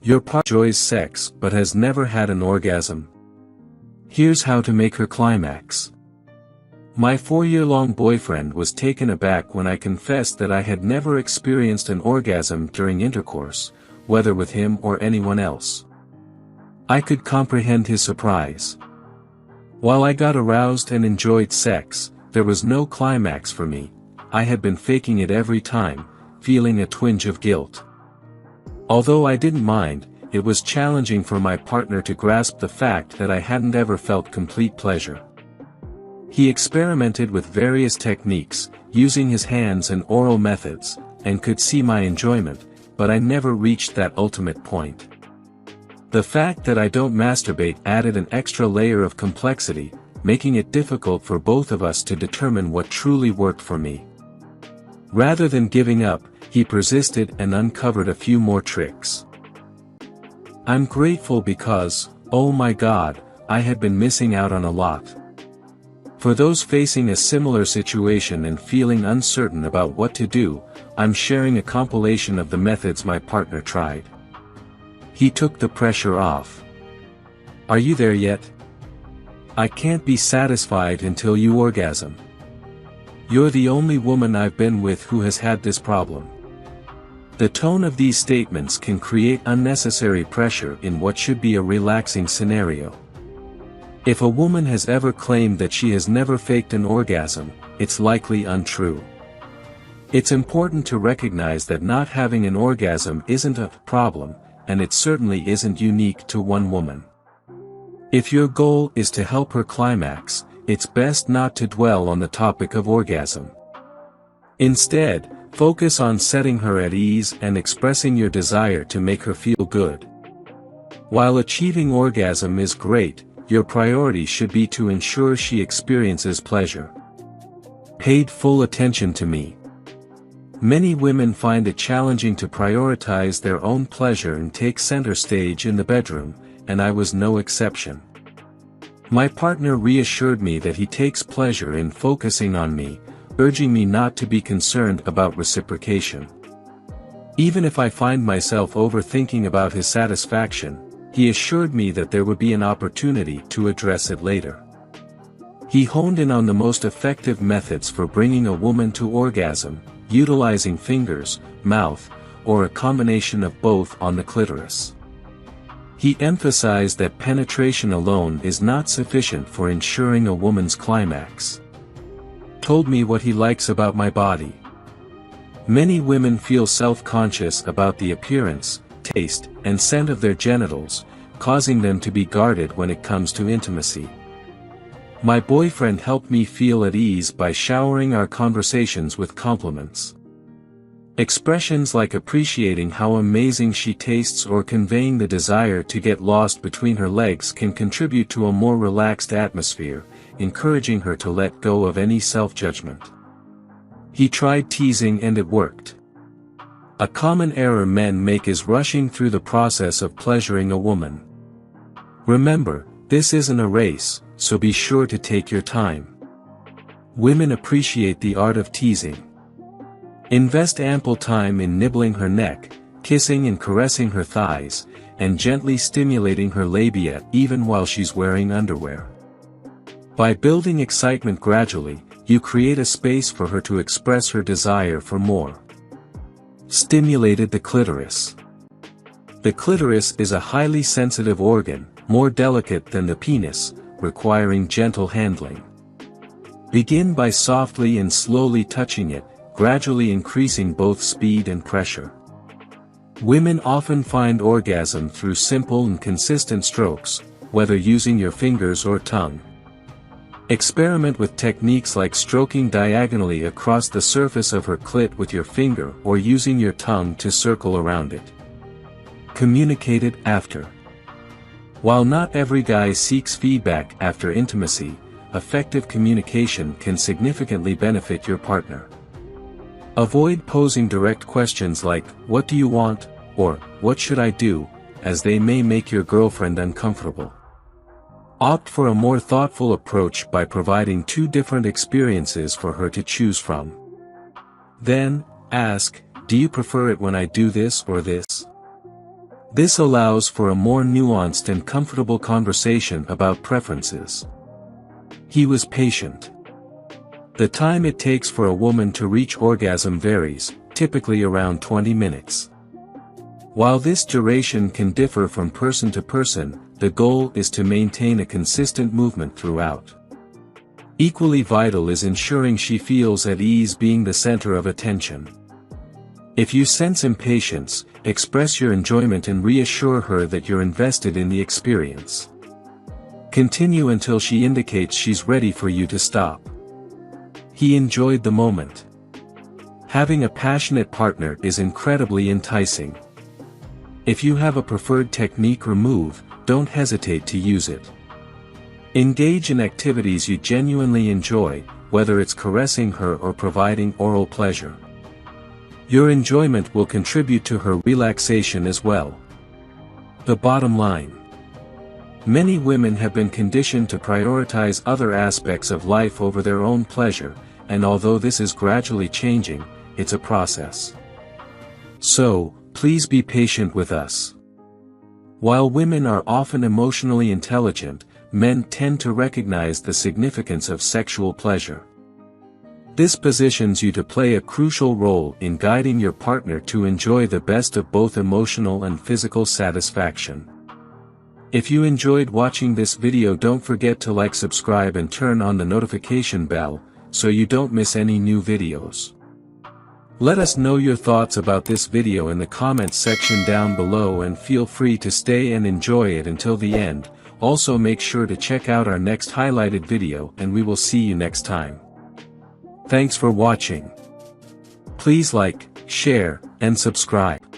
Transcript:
Your partner enjoys sex but has never had an orgasm. Here's how to make her climax. My 4-year-long boyfriend was taken aback when I confessed that I had never experienced an orgasm during intercourse, whether with him or anyone else. I could comprehend his surprise. While I got aroused and enjoyed sex, there was no climax for me. I had been faking it every time, feeling a twinge of guilt. Although I didn't mind, it was challenging for my partner to grasp the fact that I hadn't ever felt complete pleasure. He experimented with various techniques, using his hands and oral methods, and could see my enjoyment, but I never reached that ultimate point. The fact that I don't masturbate added an extra layer of complexity, making it difficult for both of us to determine what truly worked for me. Rather than giving up, he persisted and uncovered a few more tricks. I'm grateful because, oh my God, I had been missing out on a lot. For those facing a similar situation and feeling uncertain about what to do, I'm sharing a compilation of the methods my partner tried. He took the pressure off. Are you there yet? I can't be satisfied until you orgasm. You're the only woman I've been with who has had this problem. The tone of these statements can create unnecessary pressure in what should be a relaxing scenario. If a woman has ever claimed that she has never faked an orgasm, it's likely untrue. It's important to recognize that not having an orgasm isn't a problem, and it certainly isn't unique to one woman. If your goal is to help her climax, it's best not to dwell on the topic of orgasm. Instead, focus on setting her at ease and expressing your desire to make her feel good. While achieving orgasm is great, your priority should be to ensure she experiences pleasure. Paid full attention to me. Many women find it challenging to prioritize their own pleasure and take center stage in the bedroom, and I was no exception. My partner reassured me that he takes pleasure in focusing on me, urging me not to be concerned about reciprocation. Even if I find myself overthinking about his satisfaction, he assured me that there would be an opportunity to address it later. He honed in on the most effective methods for bringing a woman to orgasm, utilizing fingers, mouth, or a combination of both on the clitoris. He emphasized that penetration alone is not sufficient for ensuring a woman's climax. Told me what he likes about my body. Many women feel self-conscious about the appearance, taste, and scent of their genitals, causing them to be guarded when it comes to intimacy. My boyfriend helped me feel at ease by showering our conversations with compliments. Expressions like appreciating how amazing she tastes or conveying the desire to get lost between her legs can contribute to a more relaxed atmosphere, encouraging her to let go of any self-judgment. He tried teasing and it worked. A common error men make is rushing through the process of pleasuring a woman. Remember, this isn't a race, so be sure to take your time. Women appreciate the art of teasing. Invest ample time in nibbling her neck, kissing and caressing her thighs, and gently stimulating her labia even while she's wearing underwear. By building excitement gradually, you create a space for her to express her desire for more. Stimulated the clitoris. The clitoris is a highly sensitive organ, more delicate than the penis, requiring gentle handling. Begin by softly and slowly touching it, gradually increasing both speed and pressure. Women often find orgasm through simple and consistent strokes, whether using your fingers or tongue. Experiment with techniques like stroking diagonally across the surface of her clit with your finger or using your tongue to circle around it. Communicated after. While not every guy seeks feedback after intimacy, effective communication can significantly benefit your partner. Avoid posing direct questions like, "What do you want?" or "What should I do?" as they may make your girlfriend uncomfortable. Opt for a more thoughtful approach by providing two different experiences for her to choose from. Then, ask, "Do you prefer it when I do this or this?" This allows for a more nuanced and comfortable conversation about preferences. He was patient. The time it takes for a woman to reach orgasm varies, typically around 20 minutes. While this duration can differ from person to person, the goal is to maintain a consistent movement throughout. Equally vital is ensuring she feels at ease being the center of attention. If you sense impatience, express your enjoyment and reassure her that you're invested in the experience. Continue until she indicates she's ready for you to stop. He enjoyed the moment. Having a passionate partner is incredibly enticing. If you have a preferred technique or move, don't hesitate to use it. Engage in activities you genuinely enjoy, whether it's caressing her or providing oral pleasure. Your enjoyment will contribute to her relaxation as well. The bottom line. Many women have been conditioned to prioritize other aspects of life over their own pleasure, and although this is gradually changing, it's a process. So, please be patient with us. While women are often emotionally intelligent, men tend to recognize the significance of sexual pleasure. This positions you to play a crucial role in guiding your partner to enjoy the best of both emotional and physical satisfaction. If you enjoyed watching this video, don't forget to like, subscribe and turn on the notification bell, so you don't miss any new videos. Let us know your thoughts about this video in the comments section down below, and feel free to stay and enjoy it until the end. Also make sure to check out our next highlighted video, and we will see you next time. Thanks for watching. Please like, share, and subscribe.